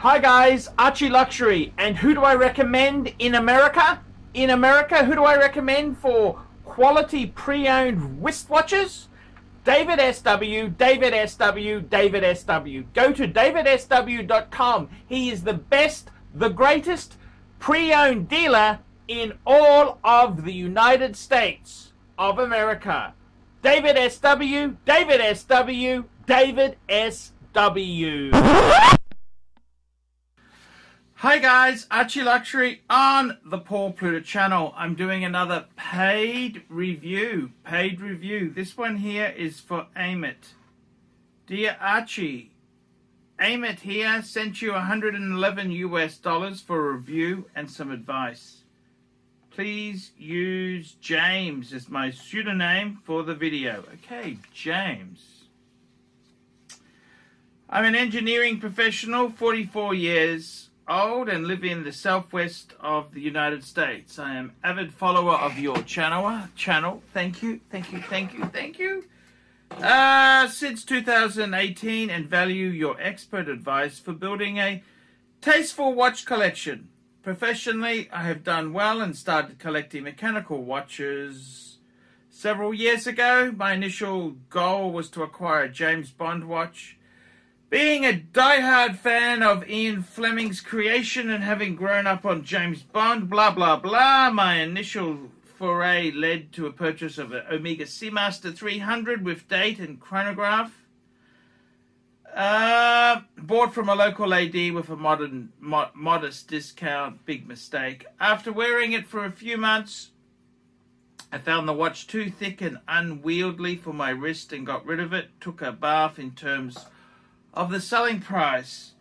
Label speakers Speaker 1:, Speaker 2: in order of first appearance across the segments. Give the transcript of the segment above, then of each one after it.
Speaker 1: Hi guys, ArchieLuxury, and who do I recommend in America? In America, who do I recommend for quality pre-owned wristwatches? David SW, David SW, David SW. Go to davidsw.com. He is the best, the greatest pre-owned dealer in all of the United States of America. David SW, David SW, David SW. Hi guys, ArchieLuxury on the Paul Pluta channel. I'm doing another paid review. This one here is for AMIT. Dear Archie, AMIT here sent you $111 US for a review and some advice. Please use James as my pseudonym for the video. Okay, James. I'm an engineering professional, 44 years old, and live in the southwest of the United States. I am avid follower of your channel. Thank you. Since 2018, and value your expert advice for building a tasteful watch collection. Professionally, I have done well and started collecting mechanical watches several years ago. My initial goal was to acquire a James Bond watch. Being a die-hard fan of Ian Fleming's creation and having grown up on James Bond, blah, blah, blah, my initial foray led to a purchase of an Amiga Seamaster 300 with date and chronograph. Bought from a local AD with a modest discount. Big mistake. After wearing it for a few months, I found the watch too thick and unwieldy for my wrist and got rid of it. Took a bath in terms of the selling price.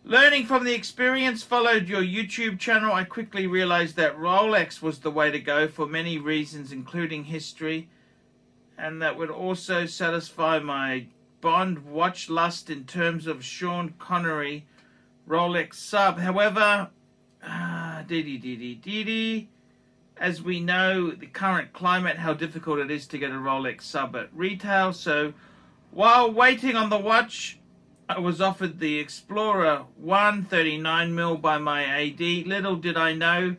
Speaker 1: Learning from the experience, followed your YouTube channel. I quickly realized that Rolex was the way to go for many reasons, including history, and that would also satisfy my Bond watch lust in terms of Sean Connery Rolex sub. However, as we know, the current climate, how difficult it is to get a Rolex sub at retail. So while waiting on the watch, I was offered the Explorer 1 39mm by my AD. Little did I know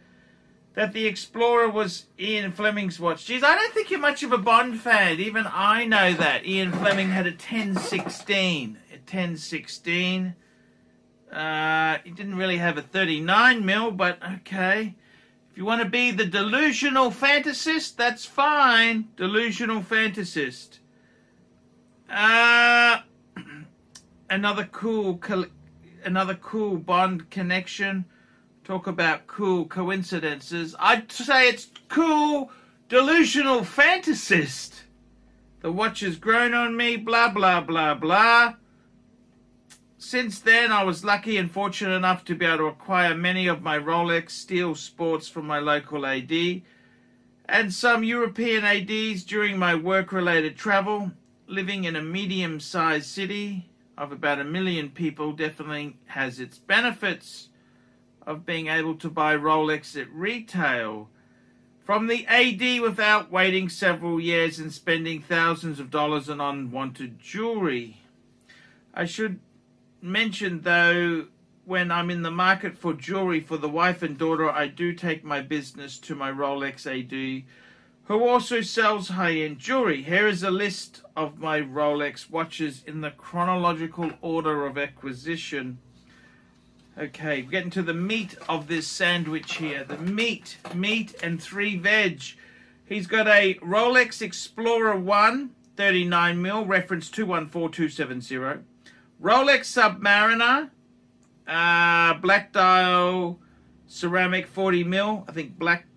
Speaker 1: that the Explorer was Ian Fleming's watch. Geez, I don't think you're much of a Bond fan. Even I know that. Ian Fleming had a 1016. A 1016. He didn't really have a 39mm, but okay. If you want to be the delusional fantasist, that's fine. Delusional fantasist. Another cool Bond connection. Talk about cool coincidences. I'd say it's cool delusional fantasist. The watch has grown on me, blah, blah, blah, blah. Since then, I was lucky and fortunate enough to be able to acquire many of my Rolex Steel Sports from my local AD and some European ADs during my work-related travel. Living in a medium-sized city of about 1 million people definitely has its benefits of being able to buy Rolex at retail from the AD without waiting several years and spending thousands of dollars on unwanted jewelry. I should mention, though, when I'm in the market for jewelry for the wife and daughter, I do take my business to my Rolex AD, who also sells high-end jewelry. Here is a list of my Rolex watches in the chronological order of acquisition. Okay, getting to the meat of this sandwich here. The meat and 3 veg. He's got a Rolex Explorer 1 39mm, reference 214270. Rolex Submariner, black dial, ceramic 40mm, I think black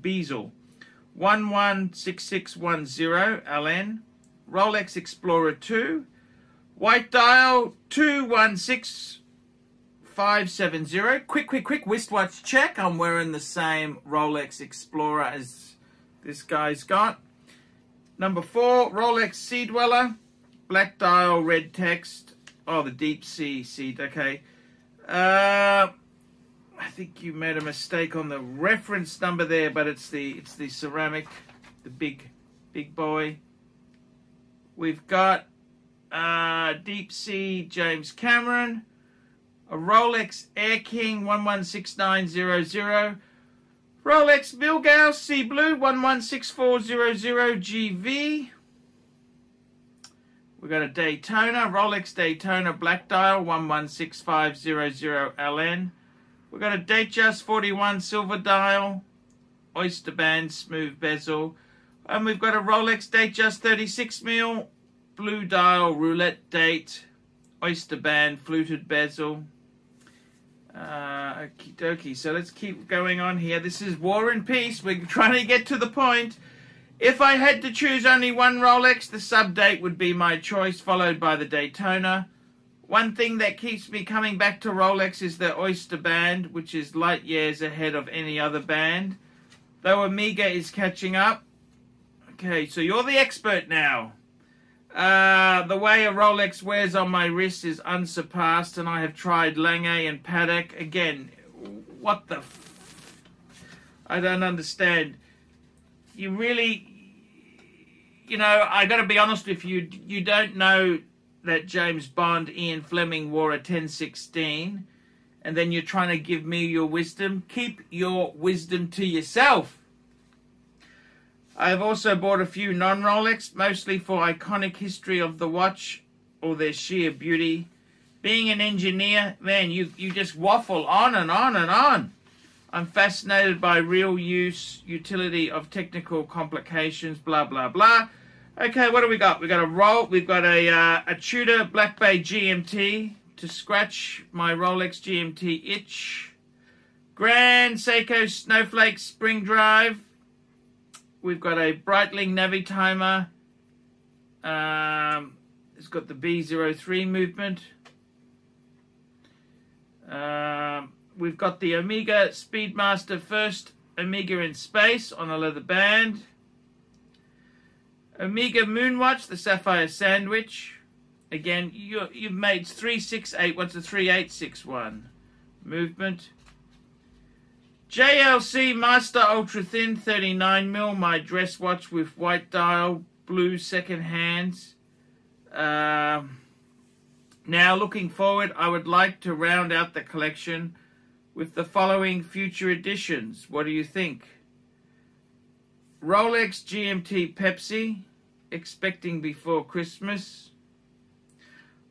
Speaker 1: bezel, 116610 LN. Rolex Explorer 2, white dial, 216570. Quick wristwatch check. I'm wearing the same Rolex Explorer as this guy's got. Number 4, Rolex Sea Dweller, black dial, red text. Oh, the deep sea seed. Okay. I think you made a mistake on the reference number there, but it's the ceramic, the big boy. We've got Deep Sea James Cameron, a Rolex Air King 116900, Rolex Milgauss Sea Blue 116400 GV. We've got a Daytona, Rolex Daytona Black Dial 116500 LN. We've got a Datejust 41 Silver Dial, Oyster Band Smooth Bezel. And we've got a Rolex Datejust 36mm Blue Dial Roulette Date, Oyster Band Fluted Bezel. Okie dokie, so let's keep going on here. This is War and Peace. We're trying to get to the point. If I had to choose only one Rolex, the sub-date would be my choice, followed by the Daytona. One thing that keeps me coming back to Rolex is the Oyster Band, which is light years ahead of any other band, though Amiga is catching up. Okay, so you're the expert now. The way a Rolex wears on my wrist is unsurpassed, and I have tried Lange and Patek. Again, what the I don't understand. You really, you know, I got to be honest with you, you don't know that James Bond, Ian Fleming, wore a 1016, and then you're trying to give me your wisdom. Keep your wisdom to yourself. I've also bought a few non-Rolex, mostly for iconic history of the watch or their sheer beauty. Being an engineer, man, you just waffle on and on and on. I'm fascinated by real use, utility of technical complications, blah, blah, blah. Okay, what do we got? We've got a Tudor Black Bay GMT to scratch my Rolex GMT itch. Grand Seiko Snowflake Spring Drive. We've got a Breitling Navitimer. It's got the B03 movement. We've got the Amiga Speedmaster First Amiga in Space on a leather band. Amiga Moonwatch, the Sapphire Sandwich. Again, you've made 368. What's a 3861? Movement. JLC Master Ultra Thin 39mm, my dress watch with white dial, blue second hands. Now, looking forward, I would like to round out the collection with the following future editions. What do you think? Rolex GMT Pepsi, expecting before Christmas.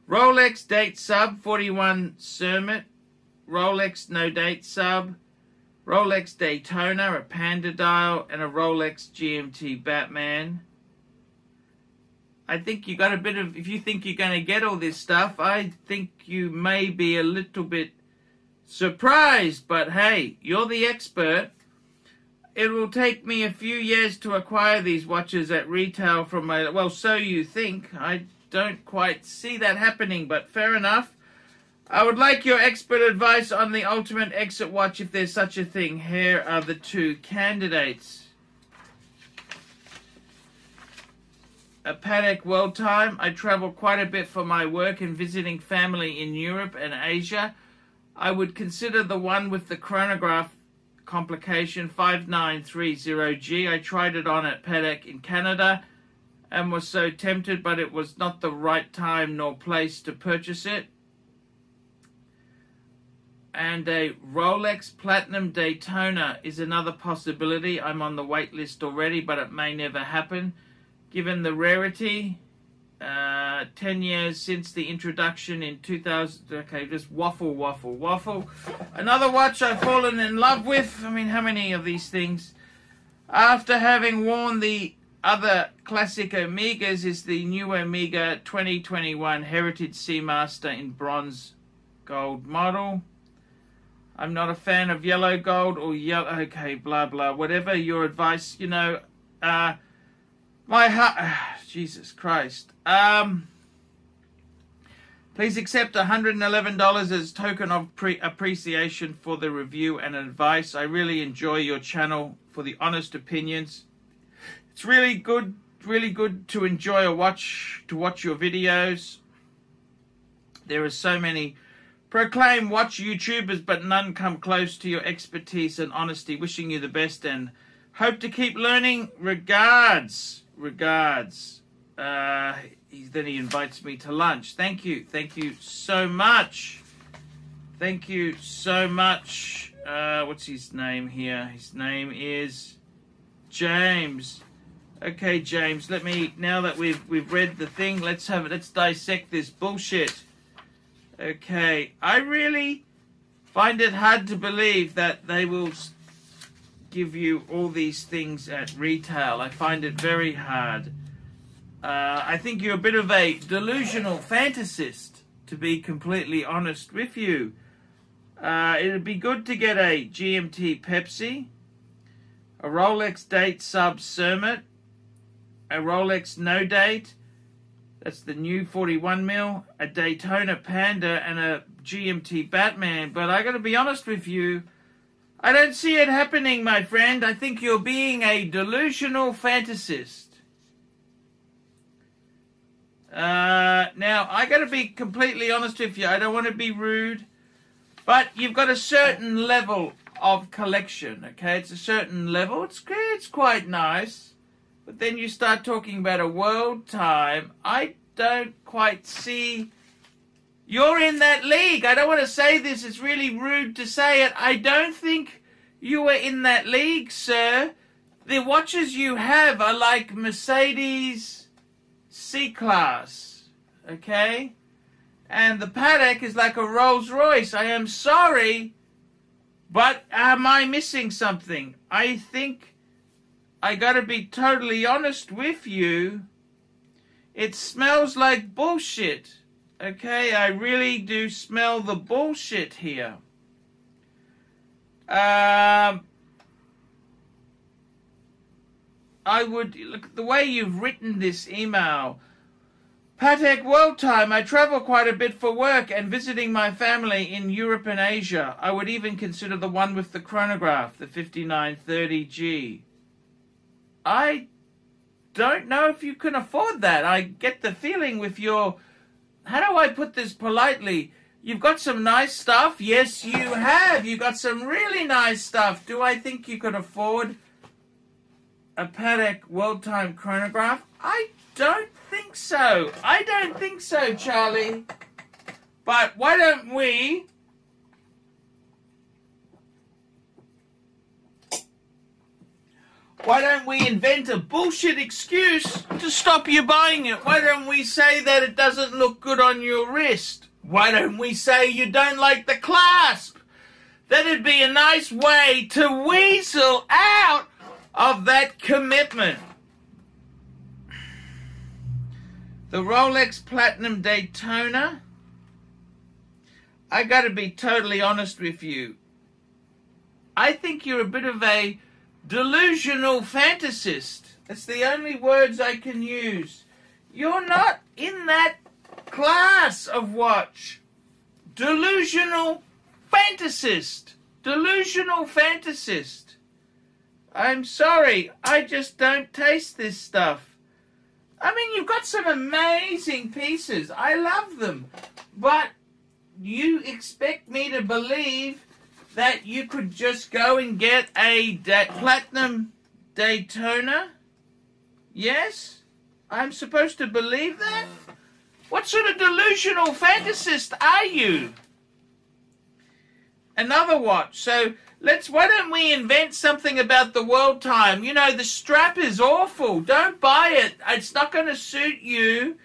Speaker 1: Rolex Date Sub 41 Cermet. Rolex No Date Sub. Rolex Daytona, a Panda dial, and a Rolex GMT Batman. I think you got a bit of, if you think you're going to get all this stuff, I think you may be a little bit surprised, but hey, you're the expert. It will take me a few years to acquire these watches at retail from my, well, so you think. I don't quite see that happening, but fair enough. I would like your expert advice on the ultimate exit watch if there's such a thing. Here are the two candidates. A Patek World Time. I travel quite a bit for my work and visiting family in Europe and Asia. I would consider the one with the chronograph complication 5930G. I tried it on at Patek in Canada and was so tempted, but it was not the right time nor place to purchase it. And a Rolex Platinum Daytona is another possibility. I'm on the wait list already, but it may never happen. Given the rarity, 10 years since the introduction in 2000. Okay, just waffle, waffle, waffle. Another watch I've fallen in love with. I mean, how many of these things? After having worn the other classic Amigas is the new Amiga 2021 Heritage Seamaster in bronze gold model. I'm not a fan of yellow gold or yellow, okay, blah, blah, whatever your advice, you know, my heart, Jesus Christ. Please accept $111 as token of appreciation for the review and advice. I really enjoy your channel for the honest opinions. It's really good to enjoy to watch your videos. There are so many proclaimed watch YouTubers, but none come close to your expertise and honesty. Wishing you the best and hope to keep learning. Regards. then he invites me to lunch. Thank you so much. Thank you so much. What's his name here? His name is James. Okay, James, let me, now that we've read the thing, let's dissect this bullshit. Okay, I really find it hard to believe that they will give you all these things at retail. I find it very hard. I think you're a bit of a delusional fantasist, to be completely honest with you. It'd be good to get a GMT Pepsi, a Rolex Date Sub Cermet, a Rolex No Date, that's the new 41mm, a Daytona Panda, and a GMT Batman. But I gotta be honest with you, I don't see it happening, my friend. I think you're being a delusional fantasist. Now, I gotta be completely honest with you. I don't want to be rude, but you've got a certain level of collection, okay? It's a certain level. It's quite nice. But then you start talking about a world time. I don't quite see you're in that league. I don't want to say this. It's really rude to say it. I don't think you are in that league, sir. The watches you have are like Mercedes C-Class, okay? And the Patek is like a Rolls Royce. I am sorry, but am I missing something? I think I gotta be totally honest with you. It smells like bullshit. Okay, I really do smell the bullshit here. I would look at the way you've written this email. Patek World Time. I travel quite a bit for work and visiting my family in Europe and Asia. I would even consider the one with the chronograph, the 5930G. I don't know if you can afford that. I get the feeling with your... How do I put this politely? You've got some nice stuff. Yes, you have. You've got some really nice stuff. Do I think you could afford a Patek World Time chronograph? I don't think so. I don't think so, Charlie. But why don't we... Why don't we invent a bullshit excuse to stop you buying it? Why don't we say that it doesn't look good on your wrist? Why don't we say you don't like the clasp? That'd be a nice way to weasel out of that commitment. The Rolex Platinum Daytona. I gotta be totally honest with you. I think you're a bit of a delusional fantasist. That's the only words I can use. You're not in that class of watch. Delusional fantasist. Delusional fantasist. I'm sorry, I just don't taste this stuff. I mean, you've got some amazing pieces. I love them. But you expect me to believe that you could just go and get a Platinum Daytona? Yes? I'm supposed to believe that? What sort of delusional fantasist are you? Another watch. So why don't we invent something about the world time? You know, the strap is awful. Don't buy it. It's not going to suit you.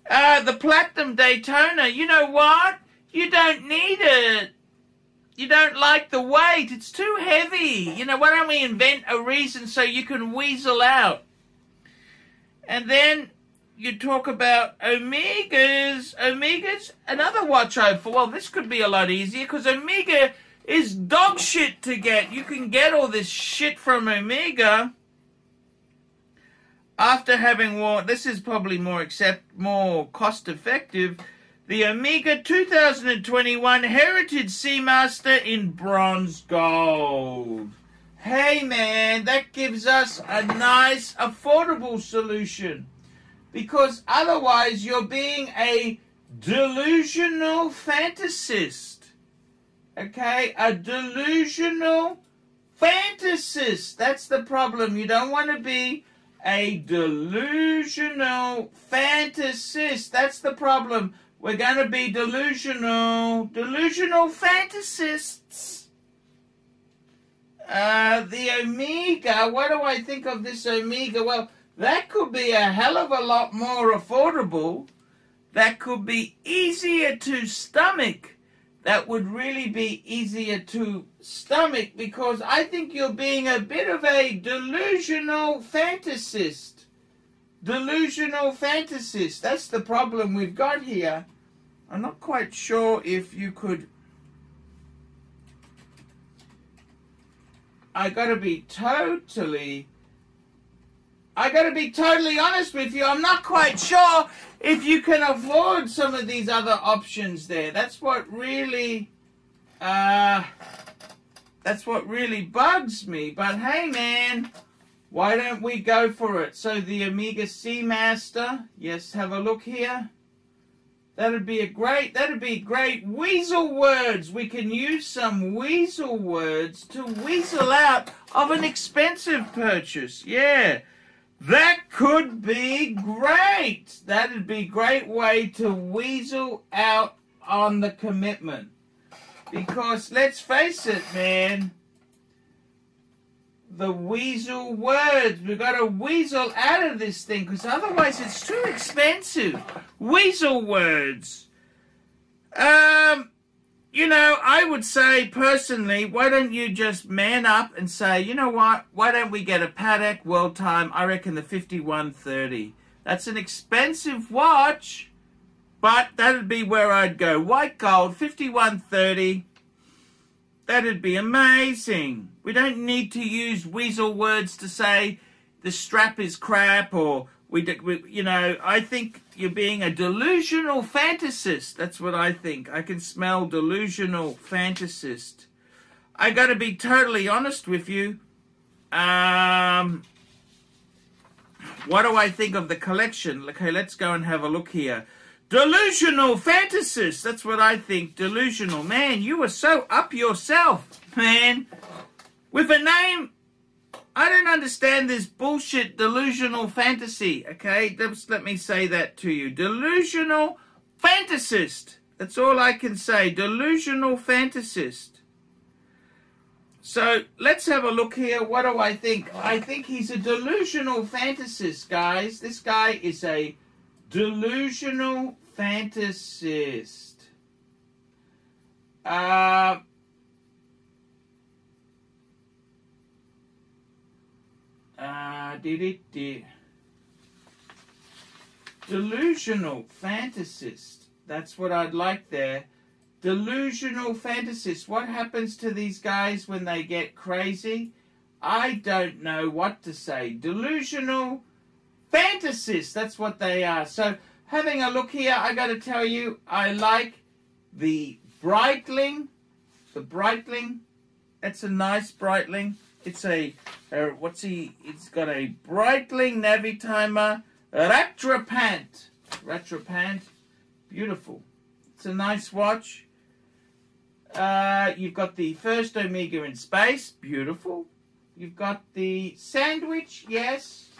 Speaker 1: The Platinum Daytona, you know what? You don't need it. You don't like the weight. It's too heavy. You know, why don't we invent a reason so you can weasel out? And then you talk about Omegas. Omegas, another watch well, this could be a lot easier because Omega is dog shit to get. You can get all this shit from Omega after having worn, this is probably more cost effective, the Amiga 2021 Heritage Seamaster in bronze gold. Hey man, that gives us a nice, affordable solution. Because otherwise you're being a delusional fantasist. Okay? A delusional fantasist. That's the problem. You don't want to be a delusional fantasist. That's the problem. We're going to be delusional. Delusional fantasists. The Amiga, what do I think of this Amiga? Well, that could be a hell of a lot more affordable. That could be easier to stomach. That would really be easier to stomach, because I think you're being a bit of a delusional fantasist. Delusional fantasist. That's the problem we've got here. I'm not quite sure if you could... I gotta be totally honest with you. I'm not quite sure if you can afford some of these other options there. That's what really bugs me. But hey, man, why don't we go for it? So the Amiga Seamaster. Yes, have a look here. That'd be great. Weasel words. We can use some weasel words to weasel out of an expensive purchase. Yeah, that could be great. That'd be a great way to weasel out on the commitment. Because let's face it, man, the weasel words. We've got to weasel out of this thing, because otherwise it's too expensive. Weasel words. You know, I would say personally, why don't you just man up and say, you know what, why don't we get a Patek World Time, I reckon the 5130. That's an expensive watch, but that'd be where I'd go. White gold, 5130. That'd be amazing. We don't need to use weasel words to say the strap is crap, or you know, I think you're being a delusional fantasist. That's what I think. I can smell delusional fantasist. I got to be totally honest with you. What do I think of the collection? Okay, let's go and have a look here. Delusional fantasist. That's what I think. Delusional. Man, you are so up yourself, man. With a name, I don't understand this bullshit delusional fantasy, okay? Let me say that to you. Delusional fantasist. That's all I can say. Delusional fantasist. So, let's have a look here. What do I think? I think he's a delusional fantasist, guys. This guy is a delusional fantasist. Delusional fantasist. That's what I'd like there. Delusional fantasist. What happens to these guys when they get crazy? I don't know what to say. Delusional fantasist. That's what they are. So, having a look here, I got to tell you, I like the Breitling. The Breitling. That's a nice Breitling. It's a, it's got a Breitling Navitimer Retropant. Retropant. Beautiful. It's a nice watch. You've got the first Omega in space. Beautiful. You've got the Sandwich. Yes.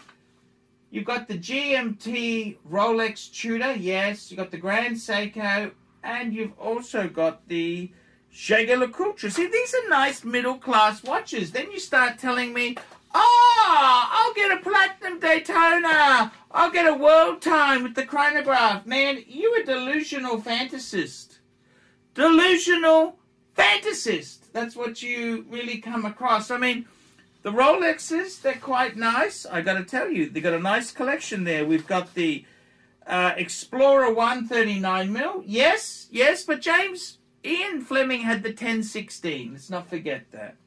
Speaker 1: You've got the GMT Rolex Tudor. Yes. You've got the Grand Seiko. And you've also got the Jaeger-LeCoultre. See, these are nice middle-class watches. Then you start telling me, oh, I'll get a Platinum Daytona. I'll get a World Time with the chronograph. Man, you're a delusional fantasist. Delusional fantasist. That's what you really come across. I mean, the Rolexes, they're quite nice. I got to tell you, they got a nice collection there. We've got the Explorer 139mm. Yes, yes, but James... Ian Fleming had the 1016. Let's not forget that.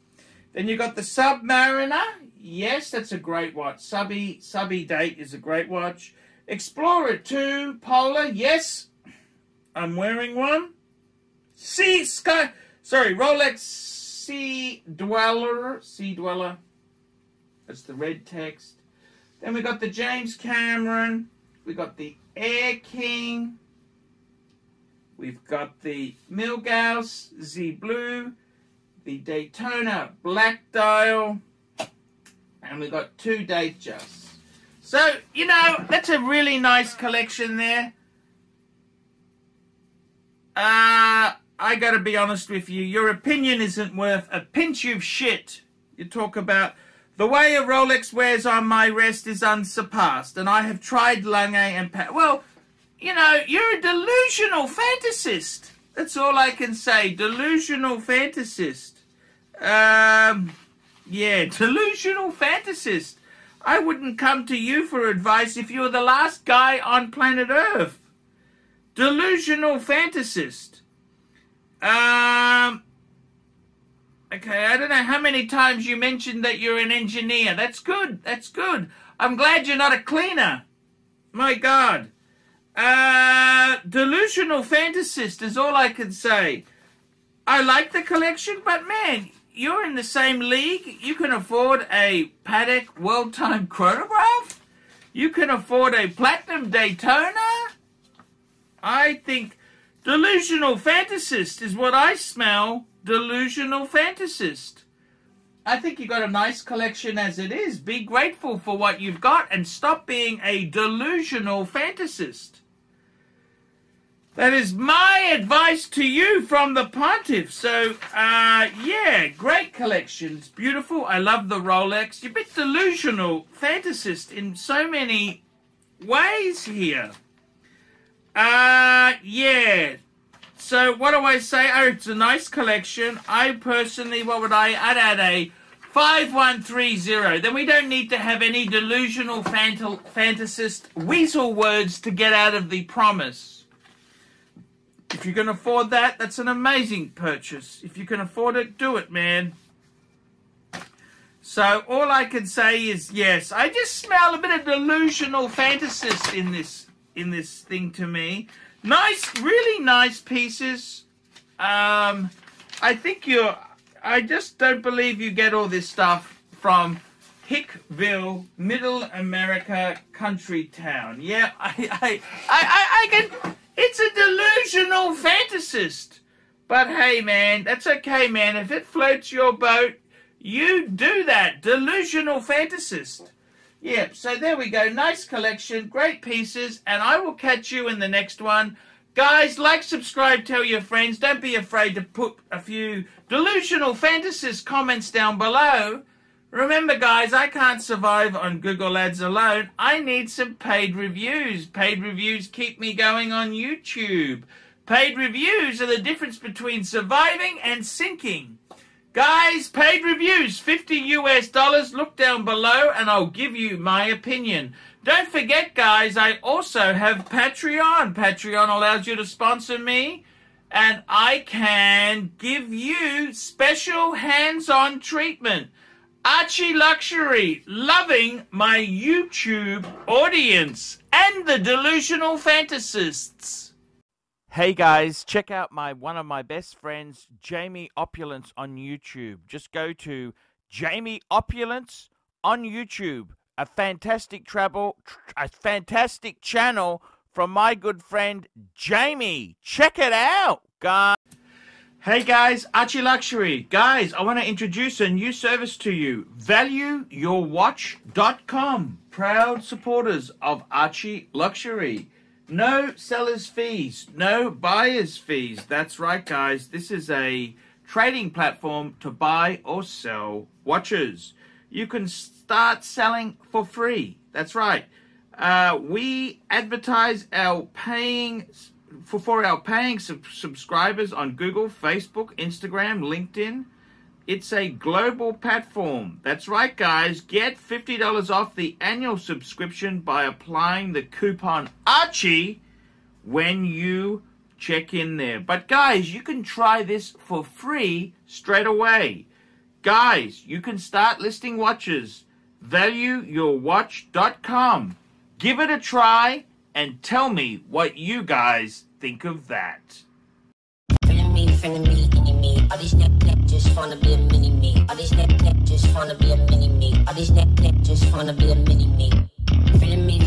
Speaker 1: Then you got the Submariner. Yes, that's a great watch. Subby Date is a great watch. Explorer 2 Polar. Yes, I'm wearing one. Rolex Sea Dweller. Sea Dweller. That's the red text. Then we got the James Cameron. We got the Air King. We've got the Milgauss Z Blue, the Daytona Black Dial, and we've got two Datejusts. So, you know, that's a really nice collection there. I gotta be honest with you, your opinion isn't worth a pinch of shit. You talk about the way a Rolex wears on my wrist is unsurpassed, and I have tried Lange and well, you know, you're a delusional fantasist. That's all I can say. Delusional fantasist. Yeah, delusional fantasist. I wouldn't come to you for advice if you were the last guy on planet Earth. Delusional fantasist. Okay, I don't know how many times you mentioned that you're an engineer. That's good. That's good. I'm glad you're not a cleaner. My God. Delusional fantasist is all I can say. I like the collection, but man, you're in the same league. You can afford a Patek World Time chronograph. You can afford a Platinum Daytona. I think delusional fantasist is what I smell. Delusional fantasist. I think you got a nice collection as it is. Be grateful for what you've got and stop being a delusional fantasist. That is my advice to you from the Pontiff. So, yeah, great collection. It's beautiful. I love the Rolex. You're a bit delusional fantasist in so many ways here. Yeah. So, what do I say? Oh, it's a nice collection. I personally, what would I'd add a 5130. Then we don't need to have any delusional fantasist weasel words to get out of the promise. If you can afford that, that's an amazing purchase. If you can afford it, do it, man. So all I can say is yes. I just smell a bit of delusional fantasist in this thing to me. Nice, really nice pieces. I just don't believe you get all this stuff from Hickville, Middle America country town. Yeah, I can. It's a delusional fantasist. But hey, man, that's okay, man. If it floats your boat, you do that. Delusional fantasist. Yep, so there we go. Nice collection, great pieces, and I will catch you in the next one. Guys, like, subscribe, tell your friends. Don't be afraid to put a few delusional fantasist comments down below. Remember, guys, I can't survive on Google Ads alone. I need some paid reviews. Paid reviews keep me going on YouTube. Paid reviews are the difference between surviving and sinking. Guys, paid reviews, $50 US. Look down below and I'll give you my opinion. Don't forget, guys, I also have Patreon. Patreon allows you to sponsor me and I can give you special hands-on treatment. ArchieLuxury, loving my YouTube audience and the delusional fantasists. Hey guys, check out one of my best friends, Jamie Opulence, on YouTube. Just go to Jamie Opulence on YouTube. A fantastic channel from my good friend Jamie. Check it out, guys. Hey guys, ArchieLuxury. Guys, I want to introduce a new service to you. ValueYourWatch.com. Proud supporters of ArchieLuxury. No seller's fees, no buyer's fees. That's right, guys. This is a trading platform to buy or sell watches. You can start selling for free. That's right. We advertise our paying subscribers on Google, Facebook, Instagram, LinkedIn. It's a global platform. That's right, guys. Get $50 off the annual subscription by applying the coupon Archie when you check in there. But guys, you can try this for free straight away. Guys, you can start listing watches. ValueYourWatch.com. Give it a try and tell me what you guys think of that.
Speaker 2: All these neck just wanna be a mini me. All these neck just wanna be a mini me. All these neck just wanna be a mini me. Feeling me,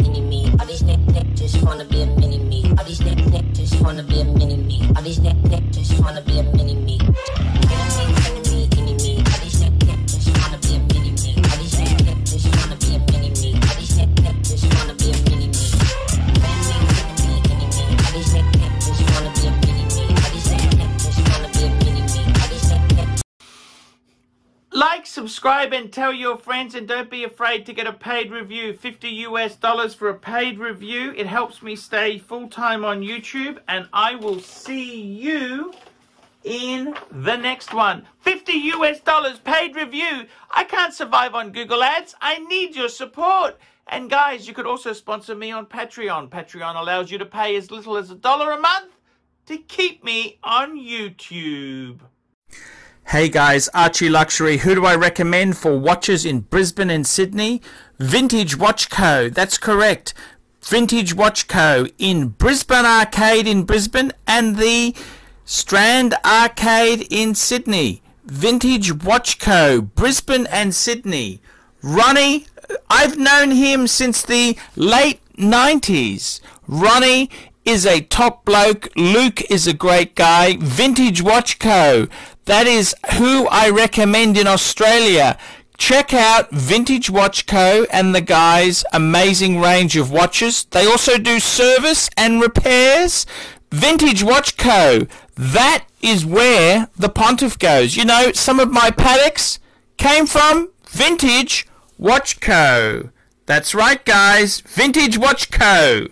Speaker 2: any me. All these neck just wanna be a mini me. All these neck just wanna be a mini me. All these neck just wanna be a mini me. Feeling me, any me. All these neck just wanna be a mini me. All these neck just wanna be a mini me. All these
Speaker 1: subscribe and tell your friends, and don't be afraid to get a paid review. $50 for a paid review. It helps me stay full-time on YouTube, and I will see you in the next one. $50 paid review. I can't survive on Google Ads. I need your support. And guys, you could also sponsor me on Patreon. Patreon allows you to pay as little as $1 a month to keep me on YouTube. Hey guys, ArchieLuxury. Who do I recommend for watches in Brisbane and Sydney? Vintage Watch Co. That's correct. Vintage Watch Co. in Brisbane Arcade in Brisbane and the Strand Arcade in Sydney. Vintage Watch Co. Brisbane and Sydney. Ronnie, I've known him since the late 90s. Ronnie is a top bloke. Luke is a great guy. Vintage Watch Co. That is who I recommend in Australia. Check out Vintage Watch Co. and the guys' amazing range of watches. They also do service and repairs. Vintage Watch Co. That is where the pontiff goes. You know, some of my Pateks came from Vintage Watch Co. That's right, guys. Vintage Watch Co.